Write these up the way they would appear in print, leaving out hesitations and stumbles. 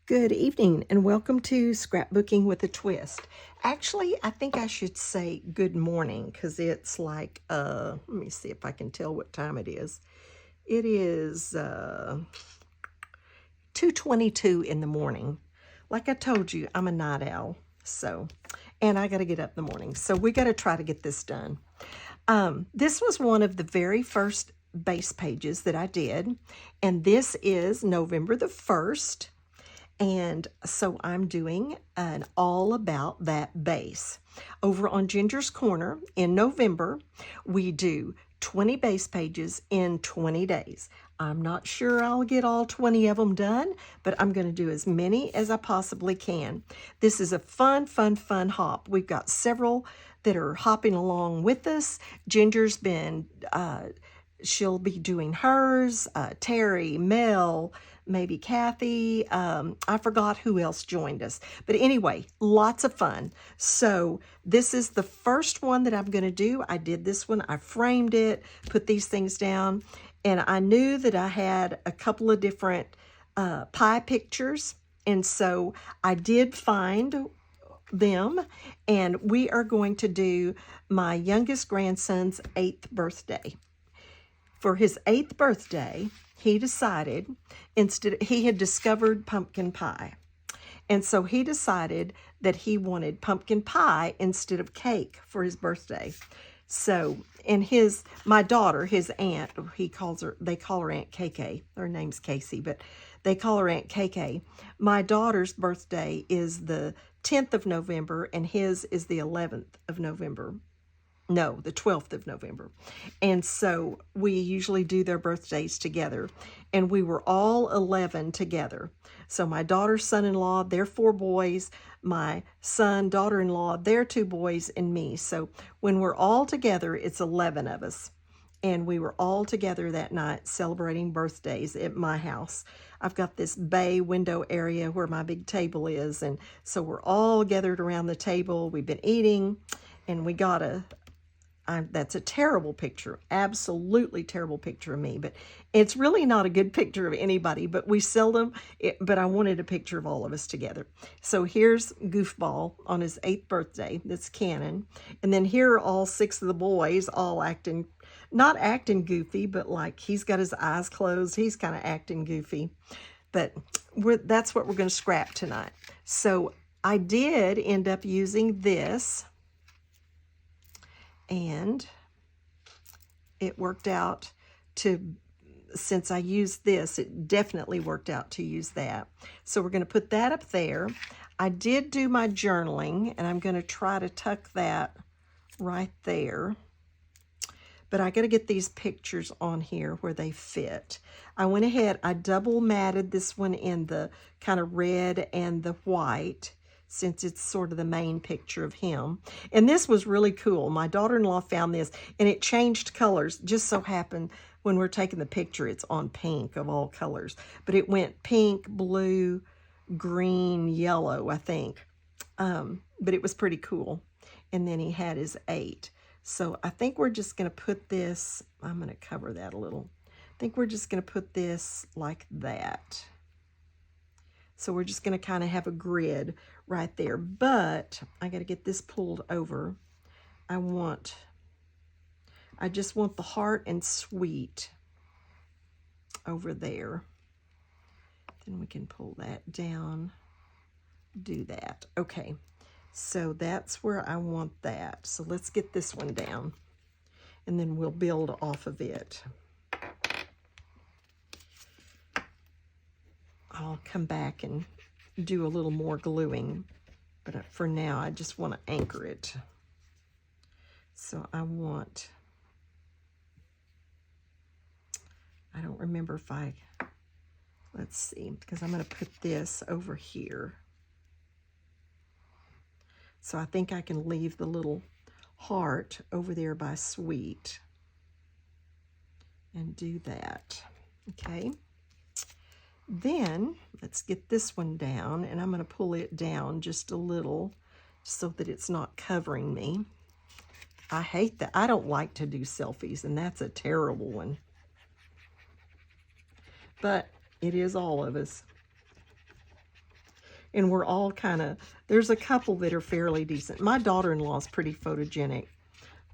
Good evening and welcome to Scrapbooking with a Twist. Actually, I think I should say good morning because it's like, let me see if I can tell what time it is. It is 2:22 in the morning. Like I told you, I'm a night owl, and I got to get up in the morning. So we got to try to get this done. This was one of the very first base pages that I did, and this is November the 1st. And so I'm doing an all about that base. Over on Ginger's Corner in November, we do 20 base pages in 20 days. I'm not sure I'll get all 20 of them done, but I'm going to do as many as I possibly can. This is a fun hop. We've got several that are hopping along with us. Ginger's been, she'll be doing hers, Terry, Mel, maybe Kathy. I forgot who else joined us. But anyway, lots of fun. So this is the first one that I'm going to do. I did this one. I framed it, put these things down, and I knew that I had a couple of different pie pictures. And so I did find them, and we are going to do my youngest grandson's 8th birthday. For his 8th birthday, he decided, he had discovered pumpkin pie. And so he decided that he wanted pumpkin pie instead of cake for his birthday. So, and my daughter, his aunt, they call her Aunt KK. Her name's Casey, but they call her Aunt KK. My daughter's birthday is the 10th of November, and his is the 11th of November. No, the 12th of November. And so we usually do their birthdays together. And we were all 11 together. So my daughter's son-in-law, they're 4 boys. My son, daughter-in-law, they're 2 boys, and me. So when we're all together, it's 11 of us. And we were all together that night celebrating birthdays at my house. I've got this bay window area where my big table is. And so we're all gathered around the table. We've been eating, and we got that's a terrible picture, absolutely terrible picture of me, but it's really not a good picture of anybody, but but I wanted a picture of all of us together. So here's Goofball on his 8th birthday, that's canon, and then here are all 6 of the boys all not acting goofy, but like he's got his eyes closed, he's kind of acting goofy, but that's what we're going to scrap tonight. So I did end up using this, and it worked out since I used this, it definitely worked out to use that. So we're going to put that up there. I did do my journaling, and I'm going to try to tuck that right there. But I got to get these pictures on here where they fit. I went ahead, I double matted this one in the kind of red and the white, since it's sort of the main picture of him. And this was really cool. My daughter-in-law found this, and it changed colors. Just so happened when we're taking the picture, it's on pink of all colors. But it went pink, blue, green, yellow, I think. But it was pretty cool. And then he had his 8. So I think we're just going to put this, I'm going to cover that a little. I think we're just going to put this like that. So we're just going to kind of have a grid right there. But I got to get this pulled over. I just want the heart and sweet over there. Then we can pull that down. Do that. Okay. So that's where I want that. So let's get this one down. And then we'll build off of it. I'll come back and do a little more gluing, but for now I just want to anchor it. So I don't remember if let's see, because I'm going to put this over here. So I think I can leave the little heart over there by sweet and do that. Okay. Then let's get this one down, and I'm going to pull it down just a little so that it's not covering me. I hate that. I don't like to do selfies, and that's a terrible one. But it is all of us. And we're all kind of, there's a couple that are fairly decent. My daughter-in-law is pretty photogenic,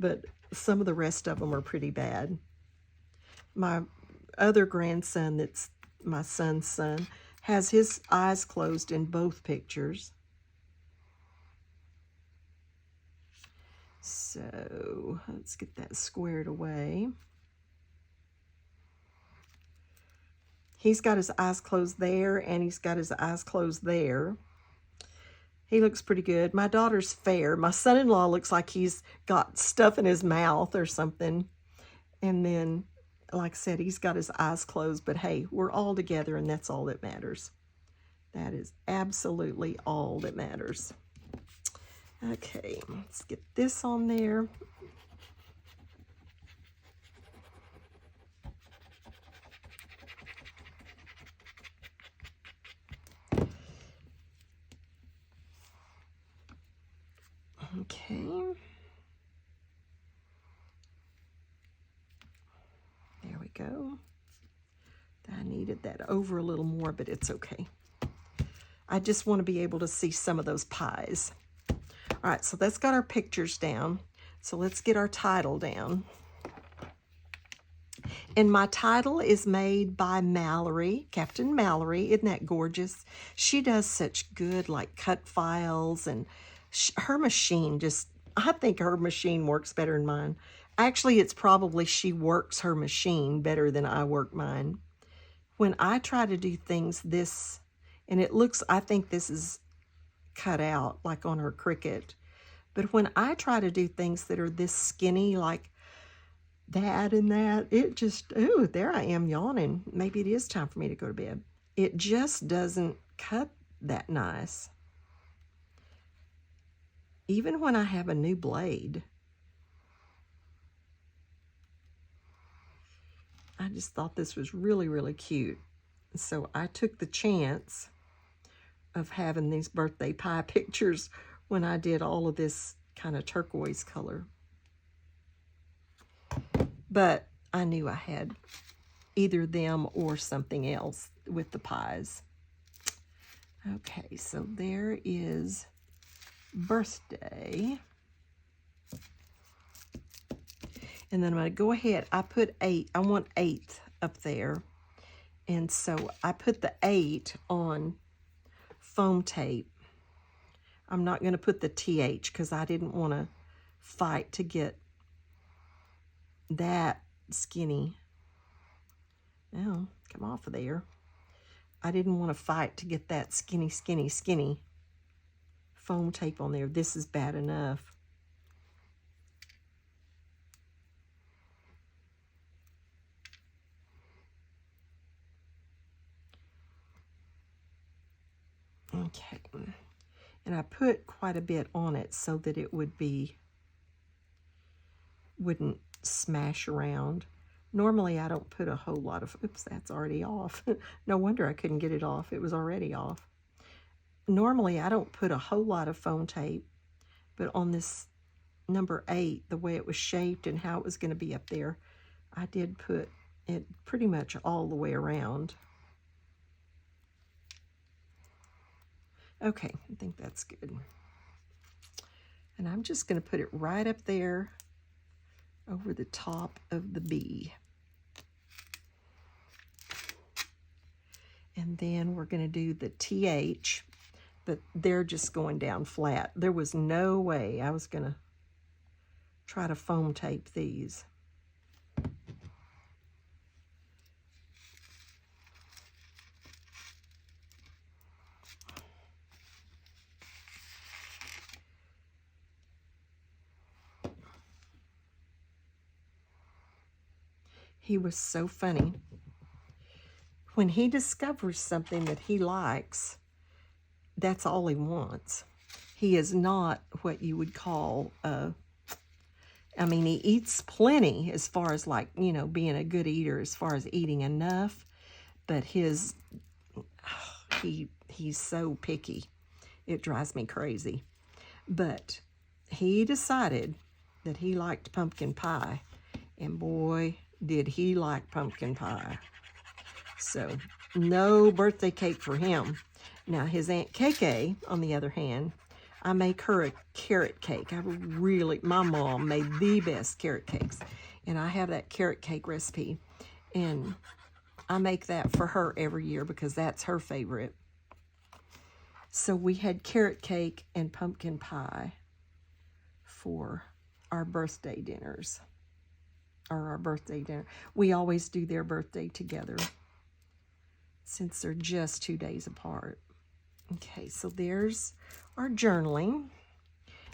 but some of the rest of them are pretty bad. My other grandson, that's my son's son, has his eyes closed in both pictures. So let's get that squared away. He's got his eyes closed there, and he's got his eyes closed there. He looks pretty good. My daughter's fair. My son-in-law looks like he's got stuff in his mouth or something. And then, like I said, he's got his eyes closed. But hey, we're all together, and that's all that matters. That is absolutely all that matters. Okay, let's get this on there. Okay. There we go. I needed that over a little more, but it's okay. I just want to be able to see some of those pies. All right, so that's got our pictures down. So let's get our title down. And my title is made by Mallory, Captain Mallory. Isn't that gorgeous? She does such good, like, cut files, and her machine just, I think her machine works better than mine. Actually, it's probably she works her machine better than I work mine. When I try to do things this, and it looks, I think this is cut out, like on her Cricut. But when I try to do things that are this skinny, like that and that, it just, ooh, there I am yawning. Maybe it is time for me to go to bed. It just doesn't cut that nice. Even when I have a new blade. I just thought this was really, really cute. So I took the chance of having these birthday pie pictures when I did all of this kind of turquoise color. But I knew I had either them or something else with the pies. Okay, so there is birthday. And then I'm going to go ahead. I put 8. I want 8 up there. And so I put the 8 on foam tape. I'm not going to put the TH because I didn't want to fight to get that skinny. Oh, come off of there. I didn't want to fight to get that skinny foam tape on there. This is bad enough. Okay, and I put quite a bit on it so that it wouldn't smash around. Normally I don't put a whole lot of, oops, that's already off. No wonder I couldn't get it off. It was already off. Normally I don't put a whole lot of foam tape, but on this number 8, the way it was shaped and how it was going to be up there, I did put it pretty much all the way around. Okay, I think that's good. And I'm just going to put it right up there over the top of the B. And then we're going to do the TH, but they're just going down flat. There was no way I was going to try to foam tape these. He was so funny. When he discovers something that he likes, that's all he wants. He is not what you would call, I mean, he eats plenty as far as, like, you know, being a good eater, as far as eating enough, but he's so picky. It drives me crazy. But he decided that he liked pumpkin pie, and boy, did he like pumpkin pie. So no birthday cake for him. Now his Aunt KK, on the other hand, I make her a carrot cake. My mom made the best carrot cakes. And I have that carrot cake recipe. And I make that for her every year because that's her favorite. So we had carrot cake and pumpkin pie for our birthday dinners. Or our birthday dinner. We always do their birthday together since they're just 2 days apart. Okay, so there's our journaling.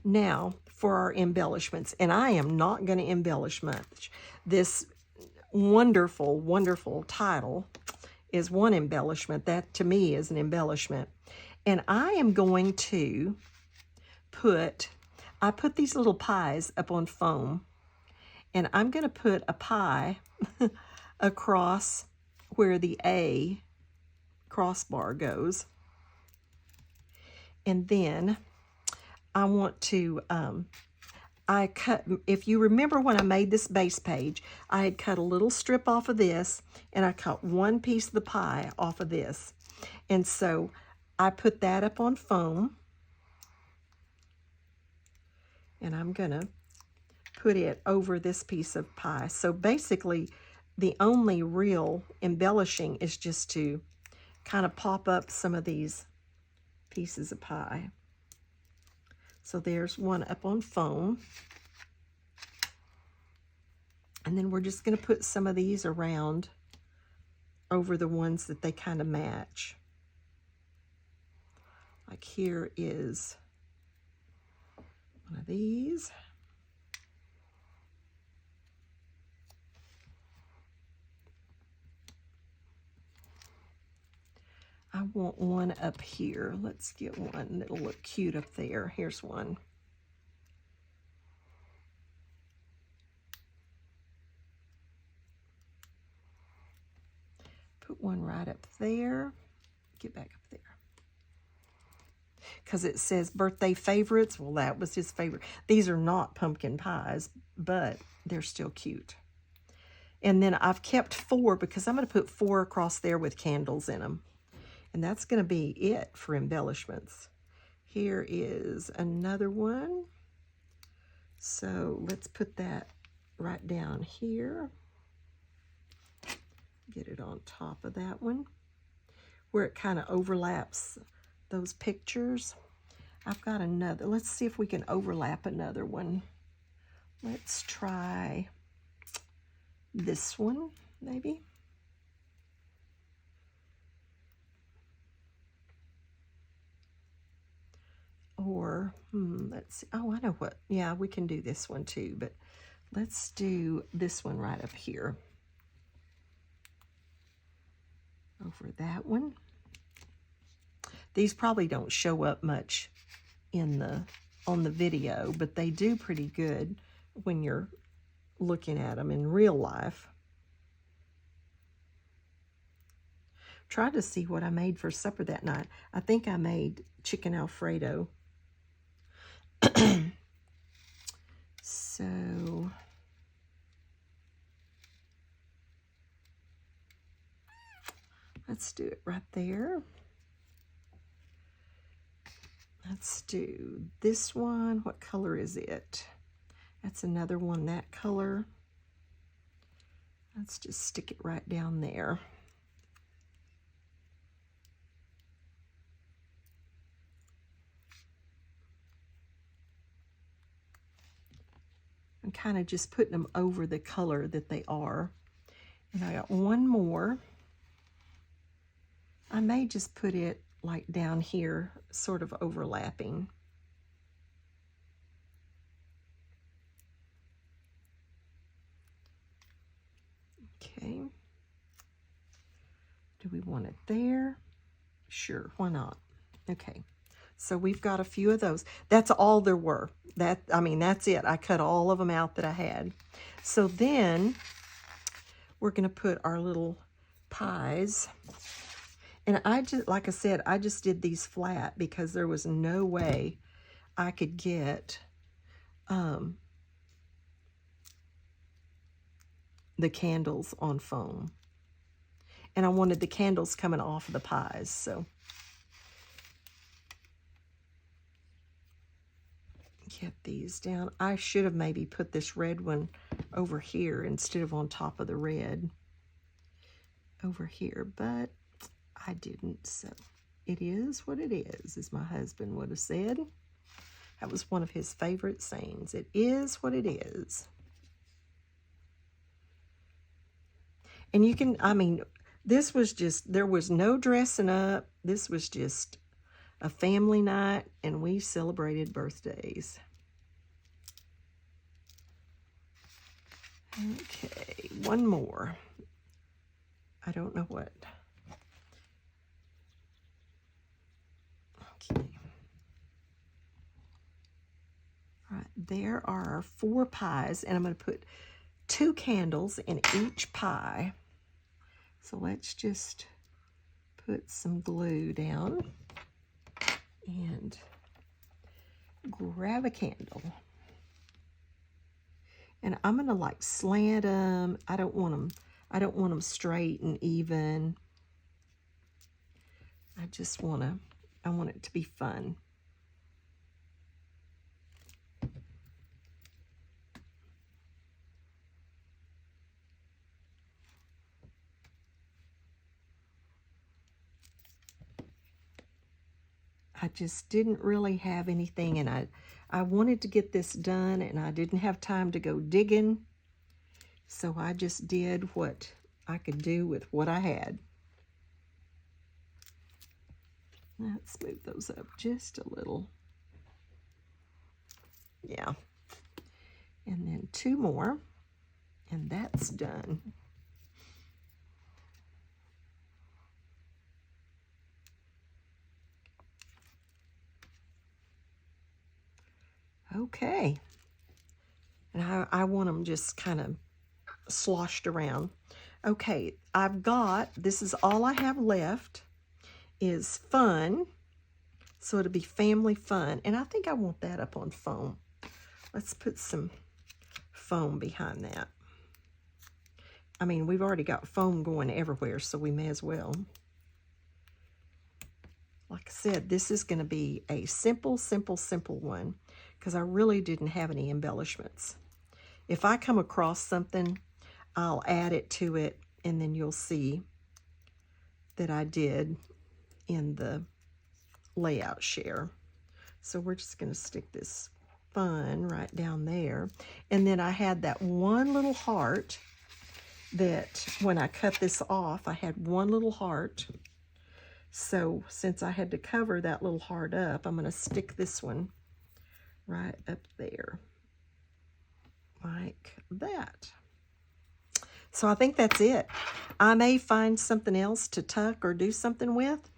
Now for our embellishments, and I am not going to embellish much. This wonderful, wonderful title is one embellishment. That to me is an embellishment. And I am going to I put these little pies up on foam, and I'm going to put a pie across where the A crossbar goes. And then I want to, I cut, if you remember when I made this base page, I had cut a little strip off of this, and I cut one piece of the pie off of this. And so I put that up on foam, and I'm going to put it over this piece of pie. So basically, the only real embellishing is just to kind of pop up some of these pieces of pie. So there's one up on foam. And then we're just going to put some of these around over the ones that they kind of match. Like here is one of these. I want one up here. Let's get one that'll look cute up there. Here's one. Put one right up there. Get back up there. Because it says birthday favorites. Well, that was his favorite. These are not pumpkin pies, but they're still cute. And then I've kept 4 because I'm going to put 4 across there with candles in them. And that's going to be it for embellishments. Here is another one. So let's put that right down here. Get it on top of that one, where it kind of overlaps those pictures. I've got another. Let's see if we can overlap another one. Let's try this one, maybe. Or, let's see. Oh, I know what. Yeah, we can do this one too, but let's do this one right up here. Over that one. These probably don't show up much on the video, but they do pretty good when you're looking at them in real life. Tried to see what I made for supper that night. I think I made chicken Alfredo. So let's do it right there. Let's do this one. What color is it? That's another one, that color. Let's just stick it right down there. I'm kind of just putting them over the color that they are. And I got one more. I may just put it like down here, sort of overlapping. Okay. Do we want it there? Sure, why not? Okay. So we've got a few of those. That's all there were. That's it. I cut all of them out that I had. So then we're going to put our little pies. And I just, like I said, I just did these flat because there was no way I could get the candles on foam. and I wanted the candles coming off of the pies. So get these down. I should have maybe put this red one over here instead of on top of the red over here, but I didn't. So it is what it is, as my husband would have said. That was one of his favorite sayings. It is what it is. And you can, I mean, this was just, there was no dressing up. This was just a family night, and we celebrated birthdays. Okay, one more. I don't know what. Okay. All right, there are our 4 pies, and I'm going to put 2 candles in each pie. So let's just put some glue down and grab a candle. And I'm going to like slant them. I don't want them straight and even. I want it to be fun. I just didn't really have anything, and I wanted to get this done, and I didn't have time to go digging, so I just did what I could do with what I had. Let's move those up just a little. Yeah. And then 2 more, and that's done. Okay, and I want them just kind of sloshed around. Okay, this is all I have left is fun, so it'll be family fun, and I think I want that up on foam. Let's put some foam behind that. I mean, we've already got foam going everywhere, so we may as well. Like I said, this is going to be a simple one, because I really didn't have any embellishments. If I come across something, I'll add it to it, and then you'll see that I did in the layout share. So we're just going to stick this fun right down there. And then I had that one little heart that when I cut this off, I had one little heart. So since I had to cover that little heart up, I'm going to stick this one right up there, like that. So I think that's it. I may find something else to tuck or do something with,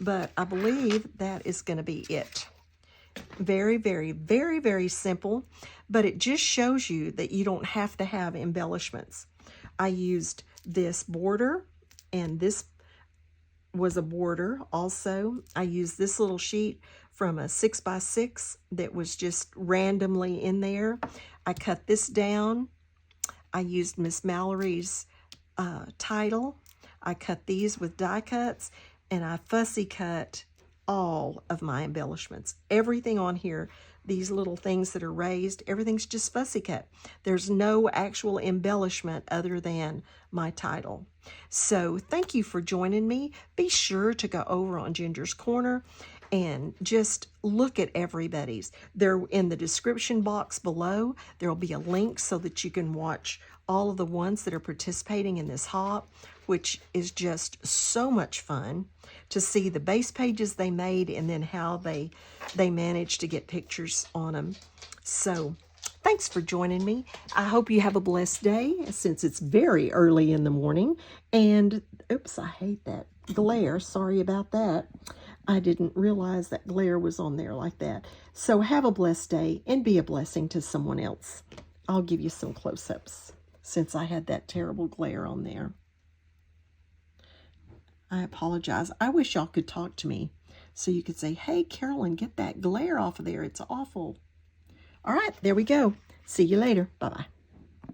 but I believe that is going to be it. Very, very, very, very simple, but it just shows you that you don't have to have embellishments. I used this border, and this was a border also. I used this little sheet from a 6x6 that was just randomly in there. I cut this down. I used Miss Mallory's title. I cut these with die cuts, and I fussy cut all of my embellishments. Everything on here, these little things that are raised, everything's just fussy cut. There's no actual embellishment other than my title. So thank you for joining me. Be sure to go over on Ginger's Corner and just look at everybody's. They're in the description box below. There will be a link so that you can watch all of the ones that are participating in this hop, which is just so much fun to see the base pages they made and then how they managed to get pictures on them. So thanks for joining me. I hope you have a blessed day, since it's very early in the morning. And oops, I hate that glare. Sorry about that. I didn't realize that glare was on there like that. So have a blessed day and be a blessing to someone else. I'll give you some close-ups since I had that terrible glare on there. I apologize. I wish y'all could talk to me so you could say, hey, Carolyn, get that glare off of there. It's awful. All right, there we go. See you later. Bye-bye.